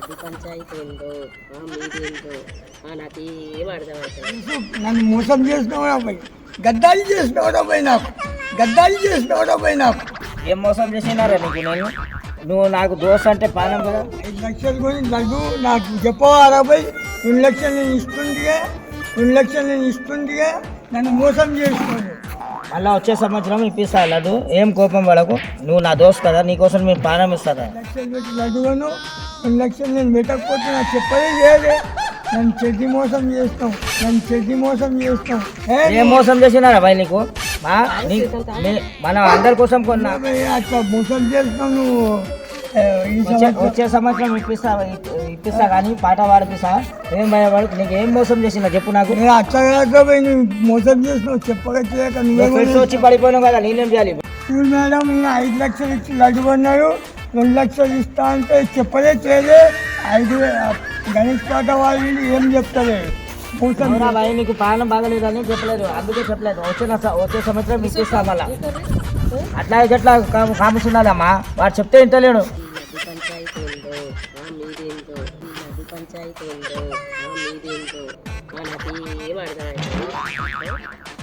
అది పంచాయతీ ఏందో మీదేందో నాకు ఏం అర్థమవుతుంది. నన్ను మోసం చేసినవాడు అబ్బాయి, గద్దాలి చేసినవాడు అబ్బాయి, నాకు గద్దాలి చేసినవాడు అబ్బాయి. నాకు ఏం మోసం చేసినారా నీకు? నువ్వు నాకు దోశ అంటే పానం కదా. 5 లక్షలు కొని లడ్డు నాకు చెప్పవారా అబ్బాయి? 2 లక్షలు నేను ఇస్తుందిగా, 2 లక్షలు నేను ఇస్తుందిగా నన్ను మోసం చేసుకోండి. మళ్ళీ వచ్చే సంవత్సరం ఇప్పిస్తా లడ్డు, ఏం కోపం పడకు. నువ్వు నా దోస్త్ కదా, నీకోసం మేము పానం ఇస్తారా. 2 లక్షలు పెట్టి లడ్డుగాను 2 లక్షలు నేను పెట్టకపోతే నాకు చెప్పదే చేయదే. నన్ను చెడ్డి మోసం చేస్తాం, నన్ను చెడ్డి మోసం చేస్తాం. ఏం మోసం చేసినారా భయ్ నీకు? మనం అందరి కోసం కొన్నా. అట్లా మోసం చేస్తాం నువ్వు. వచ్చే సంవత్సరం ఇప్పిస్తా కానీ పాట పాడిపిస్తా. ఏం భయపడు, నీకు ఏం మోసం చేసినా చెప్పు నాకు. నేను అట్లా కాకపోయి నువ్వు మోసం చేసినావు, చెప్పగా చేయక ఫ్రెండ్స్ వచ్చి పడిపోయినావు కదా, నేనేం చేయాలి? చూడు మేడం, నేను 5 లక్షలు ఇచ్చి లడ్డు కొన్నాడు, 2 లక్షలు ఇస్తా అంటే చెప్పదే చేయలే. 5 గణేష్ పాట వాళ్ళు ఏం చెప్తారు? మోసం భయ నీకు పాలన బాగలేదని చెప్పలేదు, అందుకే చెప్పలేదు. వచ్చే సంవత్సరం ఇప్పిస్తా మళ్ళా. అట్లా ఎట్లా కాముస్తున్నాడమ్మా, వాడు చెప్తే ఇంటలేడు. అది పంచాయతీ ఏందో మీదేందో అది పంచాయతీ ఏందో మీదేందో నాకు ఏం అర్థమవుతుంది.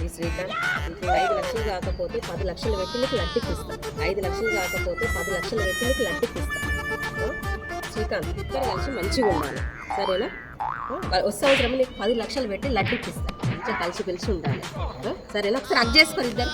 ఈ శ్రీకాంత్ నీకు 5 లక్షలు కాకపోతే 10 లక్షలు పెట్టి నీకు లడ్డుకిస్తా. 5 లక్షలు కాకపోతే 10 లక్షలు పెట్టి నీకు లడ్డుకిస్తా. శ్రీకాంత్ ఇద్దరు కలిసి మంచిగా ఉండాలి, సరేనా? సంవత్సరం నీకు 10 లక్షలు పెట్టి లడ్డుకిస్తా. మంచిగా కలిసి పిలిచి ఉండాలి, సరేనా? ఒకసారి అక్ చేసుకొని ఇద్దరు.